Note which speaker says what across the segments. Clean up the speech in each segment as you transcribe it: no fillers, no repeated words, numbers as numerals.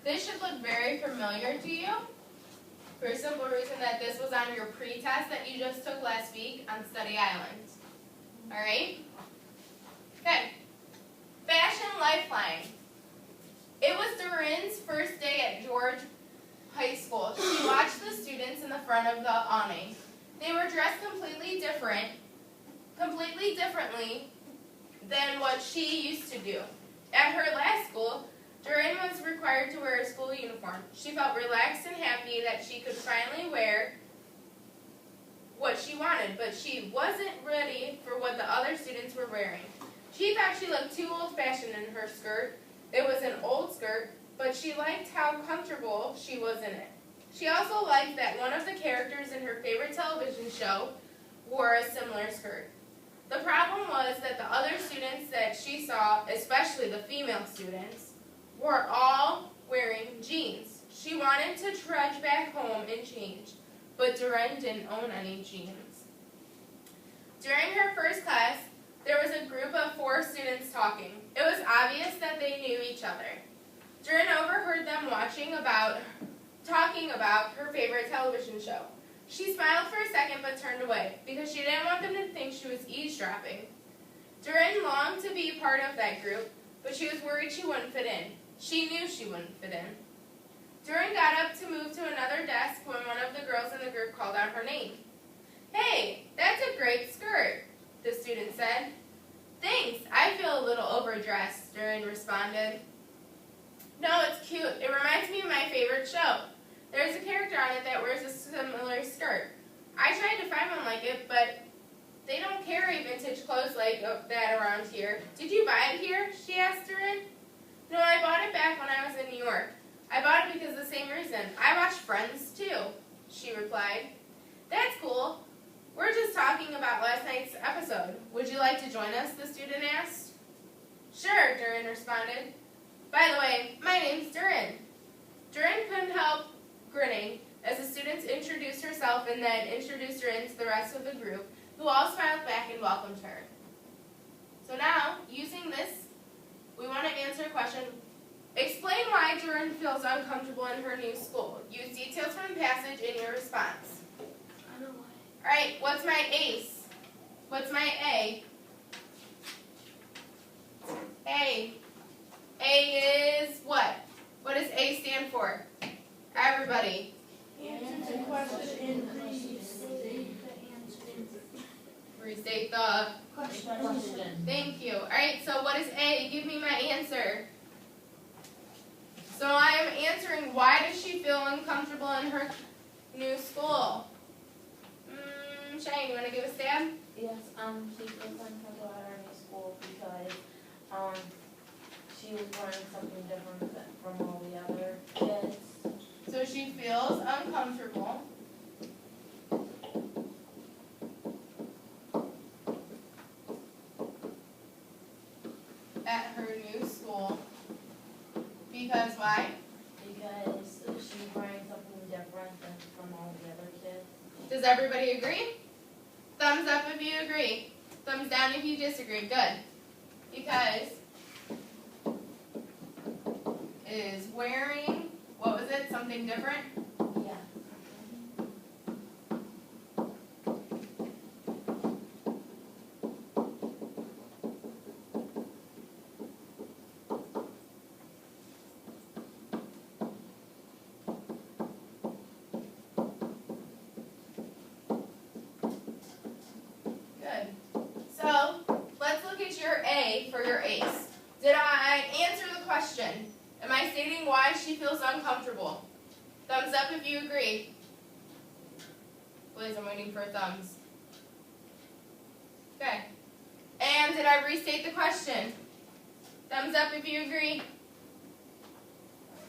Speaker 1: This should look very familiar to you for a simple reason that this was on your pre-test that you just took last week on Study Island. All right? Okay. Fashion Lifeline. It was Dorin's first day at George High School. She watched the students in the front of the awning. They were dressed completely differently than what she used to do. At her last school, Dorin was required to wear a school uniform. She felt relaxed and happy that she could finally wear what she wanted, but she wasn't ready for what the other students were wearing. She thought she looked too old-fashioned in her skirt. It was an old skirt, but she liked how comfortable she was in it. She also liked that one of the characters in her favorite television show wore a similar skirt. The problem was that the other students that she saw, especially the female students, were all wearing jeans. She wanted to trudge back home and change, but Dorin didn't own any jeans. During her first class, there was a group of 4 students talking. It was obvious that they knew each other. Dorin overheard them talking about her favorite television show. She smiled for a second but turned away because she didn't want them to think she was eavesdropping. Dorin longed to be part of that group, but she was worried she wouldn't fit in. She knew she wouldn't fit in. Dorin got up to move to another desk when one of the girls in the group called out her name. "Hey, that's a great skirt," the student said. "Thanks, I feel a little overdressed," Dorin responded. "No, it's cute. It reminds me of my favorite show. There's a character on it that wears a similar skirt. I tried to find one like it, but they don't carry vintage clothes like that around here. Did you buy it here?" she asked Dorin. "No, I bought it back when I was in New York. I bought it because of the same reason. I watched Friends, too," she replied. "That's cool. We're just talking about last night's episode. Would you like to join us?" the student asked. "Sure," Dorin responded. "By the way, my name's Dorin." Dorin couldn't help grinning as the students introduced herself and then introduced her into the rest of the group, who all smiled back and welcomed her. So now, using this, we want to answer a question. Explain why Dorin feels uncomfortable in her new school. Use details from the passage in your response.
Speaker 2: I know why.
Speaker 1: All right, what's my ACE? What's my A? A. A is what? What does A stand for? Everybody.
Speaker 2: Answer the question.
Speaker 1: Restate the
Speaker 2: Question.
Speaker 1: Thank you. All right, so what is A? Give me my answer. So I am answering, why does she feel uncomfortable in her new school? Shane, you want to give a stab?
Speaker 3: Yes, she feels uncomfortable at her new school because she was wearing something different from all the other kids.
Speaker 1: So she feels uncomfortable at her new school because why?
Speaker 3: Because she's wearing something different than from all the other kids.
Speaker 1: Does everybody agree? Thumbs up if you agree. Thumbs down if you disagree. Good. Because is wearing, what was it, something different?
Speaker 3: Yeah.
Speaker 1: Good. So, let's look at your A for your ACE. Did I answer the question? Am I stating why she feels uncomfortable? Thumbs up if you agree. Please, I'm waiting for thumbs. Okay. And did I restate the question? Thumbs up if you agree.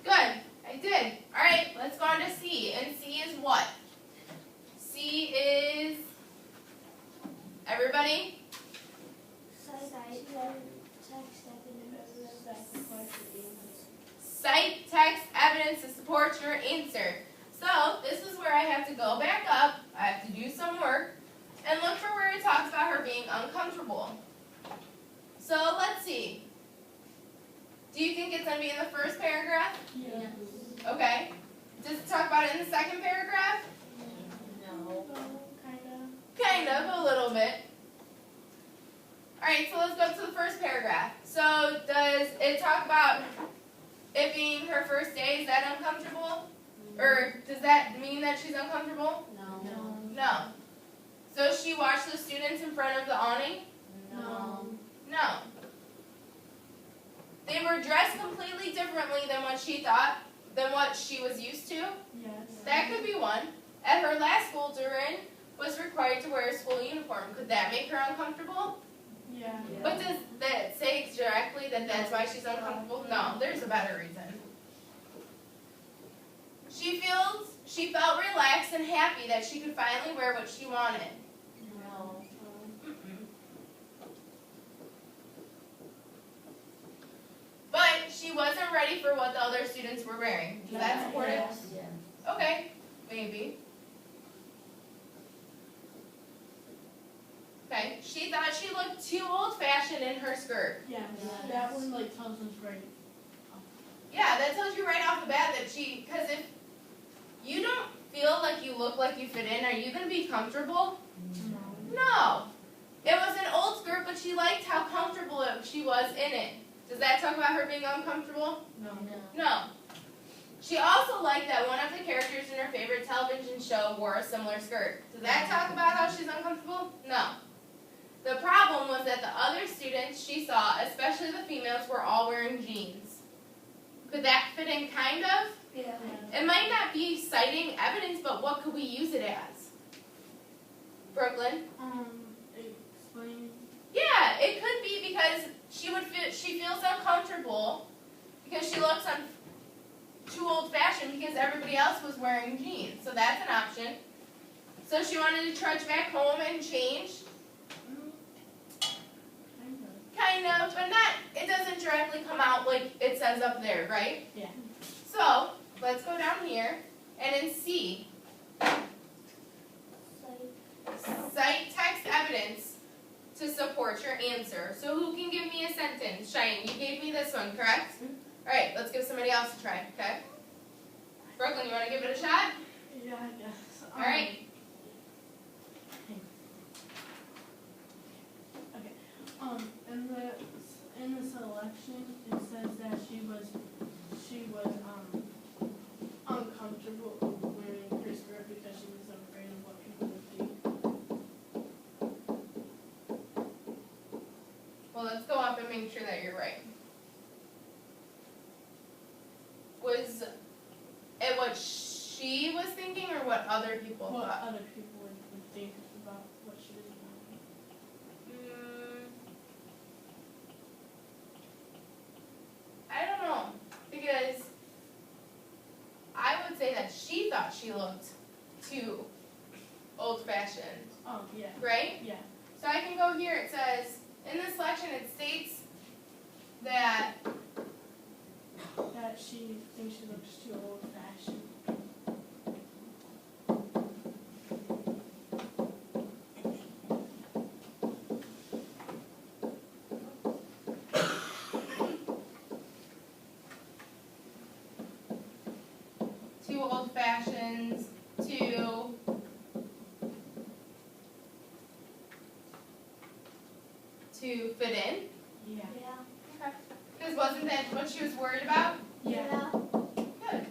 Speaker 1: Good. I did. All right, let's go on to C. And C is what? C is... Everybody? Cite text evidence to support your answer. So this is where I have to go back up. I have to do some work and look for where it talks about her being uncomfortable. So let's see. Do you think it's going to be in the first paragraph?
Speaker 2: Yes.
Speaker 1: Okay. Does it talk about it in the second paragraph?
Speaker 3: No.
Speaker 1: Kind of, a little bit. Alright, so let's go to the first paragraph. So does it talk about it being her first day? Is that uncomfortable? Or does that mean that she's uncomfortable?
Speaker 3: No.
Speaker 1: No. So she watched the students in front of the awning?
Speaker 3: No.
Speaker 1: No. They were dressed completely differently than what she thought, than what she was used to?
Speaker 2: Yes.
Speaker 1: That could be one. At her last school, Durin was required to wear a school uniform. Could that make her uncomfortable?
Speaker 2: Yeah.
Speaker 1: But does that say directly that that's why she's uncomfortable? No, there's a better reason. She felt relaxed and happy that she could finally wear what she wanted.
Speaker 3: No.
Speaker 1: But she wasn't ready for what the other students were wearing. Does that support it?
Speaker 3: Yes.
Speaker 1: Okay, maybe. Okay, she thought she looked too old-fashioned in her skirt.
Speaker 2: Yes. That one like tells us right.
Speaker 1: Yeah, that tells you right off the bat that because if you don't feel like you look like you fit in, are you going to be comfortable? No. It was an old skirt, but she liked how comfortable she was in it. Does that talk about her being uncomfortable?
Speaker 2: No.
Speaker 1: No. She also liked that one of the characters in her favorite television show wore a similar skirt. Does that talk about how she's uncomfortable? No. The problem was that the other students she saw, especially the females, were all wearing jeans. Could that fit in kind of?
Speaker 2: Yeah.
Speaker 1: It might not be citing evidence, but what could we use it as? Brooklyn?
Speaker 2: Explain.
Speaker 1: Yeah, it could be because she feels uncomfortable because she looks too old-fashioned because everybody else was wearing jeans. So that's an option. So she wanted to trudge back home and change. Kind of, but not, it doesn't directly come out like it says up there, right?
Speaker 2: Yeah.
Speaker 1: So, let's go down here, and in C, cite text evidence to support your answer. So who can give me a sentence? Cheyenne, you gave me this one, correct? Alright, let's give somebody else a try, okay? Brooklyn, you want to give it a shot?
Speaker 2: Yeah, I guess.
Speaker 1: Alright.
Speaker 2: In the selection, it says that she was uncomfortable wearing her skirt because she was afraid of what people would think.
Speaker 1: Well, let's go up and make sure that you're right. Was it what she was thinking or what other people
Speaker 2: What
Speaker 1: thought?
Speaker 2: other people would think about what she was doing.
Speaker 1: I don't know, because I would say that she thought she looked too old-fashioned,
Speaker 2: Oh, yeah.
Speaker 1: right?
Speaker 2: Yeah.
Speaker 1: So I can go here, it says, in this selection it states that
Speaker 2: That she thinks she looks too old-fashioned.
Speaker 1: too old-fashioned, to fit in.
Speaker 2: Yeah.
Speaker 1: Okay. Because wasn't that what she was worried about?
Speaker 2: Yeah.
Speaker 1: Good.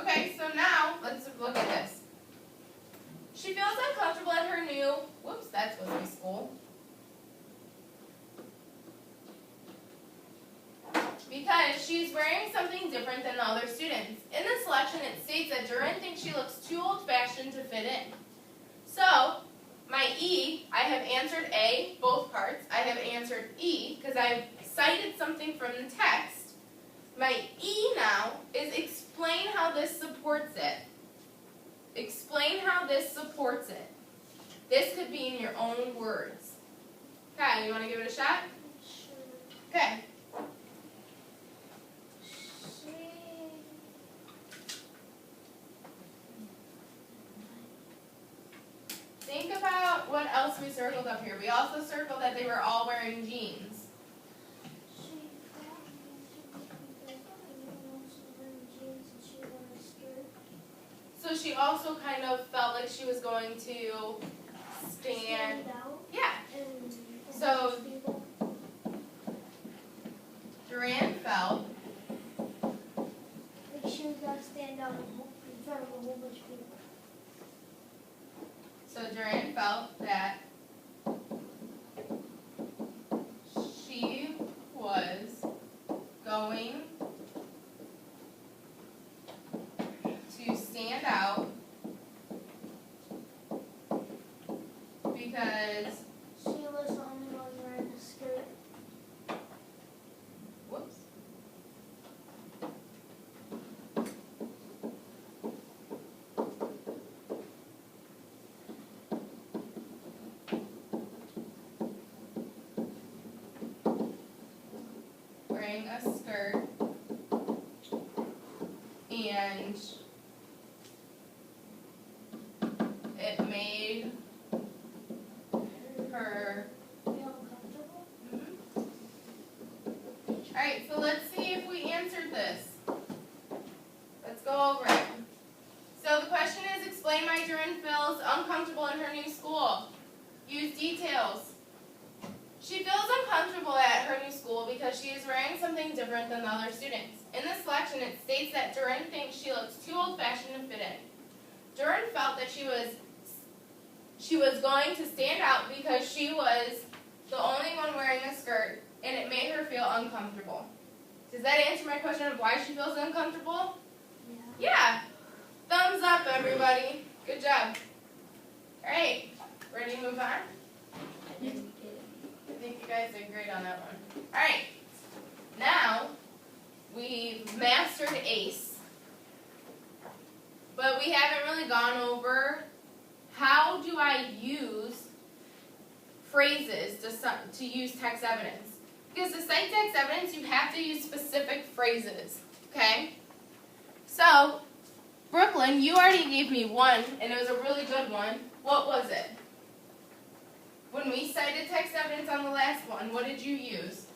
Speaker 1: Okay, so now let's look at this. She feels uncomfortable at her new, whoops, that's supposed to be school. Because she's wearing something different than the other students. In the selection, it states that Durin thinks she looks too old-fashioned to fit in. So, my E, I have answered A, both parts. I have answered E, because I've cited something from the text. My E now is explain how this supports it. Explain how this supports it. This could be in your own words. Okay, you want to give it a shot? Okay. Think about what else we circled up here. We also circled that they were all wearing jeans. So she also kind of felt like she was going to stand.
Speaker 4: out
Speaker 1: Yeah.
Speaker 4: and
Speaker 1: So
Speaker 4: people.
Speaker 1: Duran felt.
Speaker 4: Like she was gonna stand out in front of a whole bunch of people.
Speaker 1: So Duran felt that she was going to stand out because,
Speaker 4: She was the only one wearing a skirt.
Speaker 1: whoops. Wearing a skirt and it made her.
Speaker 4: Feel uncomfortable.
Speaker 1: Alright, so let's see if we answered this. Let's go over it. So the question is, explain why Duran feels uncomfortable in her new school. Use details. She feels uncomfortable at her new school because she is wearing something different than the other students. In the selection, it states that Duran thinks she looks too old-fashioned to fit in. Duran felt that she was going to stand out because she was the only one wearing a skirt, and it made her feel uncomfortable. Does that answer my question of why she feels uncomfortable?
Speaker 4: Yeah.
Speaker 1: Yeah. Thumbs up, everybody. Good job. All right. Ready to move on?
Speaker 3: I didn't get it.
Speaker 1: I think you guys did great on that one. All right. Now, we've mastered ACE, but we haven't really gone over how do I use phrases to use text evidence. Because to cite text evidence, you have to use specific phrases, okay? So, Brooklyn, you already gave me one, and it was a really good one. What was it? When we cited text evidence on the last one, what did you use?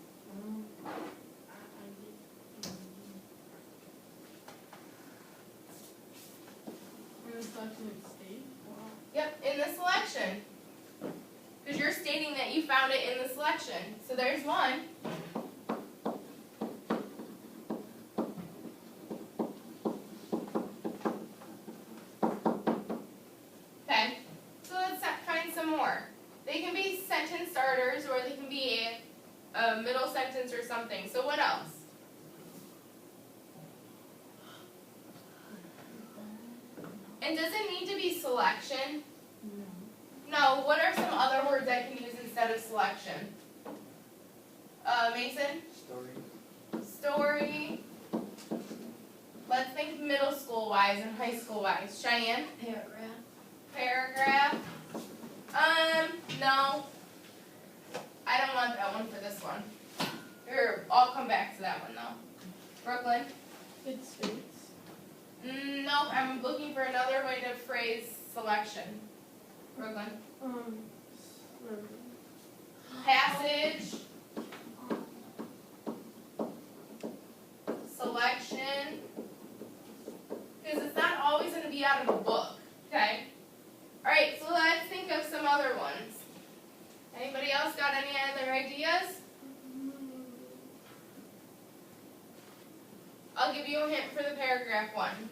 Speaker 1: Yep, in the selection. Because you're stating that you found it in the selection. So there's one. Okay, so let's find some more. They can be sentence starters or they can be a middle sentence or something. So what else? And does it need to be selection? No, what are some other words I can use instead of selection? Mason? Story. Let's think middle school wise and high school wise. Cheyenne? Paragraph. No. I don't want that one for this one. Here, I'll come back to that one though. Brooklyn?
Speaker 2: It states.
Speaker 1: Nope, I'm looking for another way to phrase selection. Brooklyn? Passage. Selection. Because it's not always going to be out of a book. Okay? Alright, so let's think of some other ones. Anybody else got any other ideas? I'll give you a hint for the paragraph one.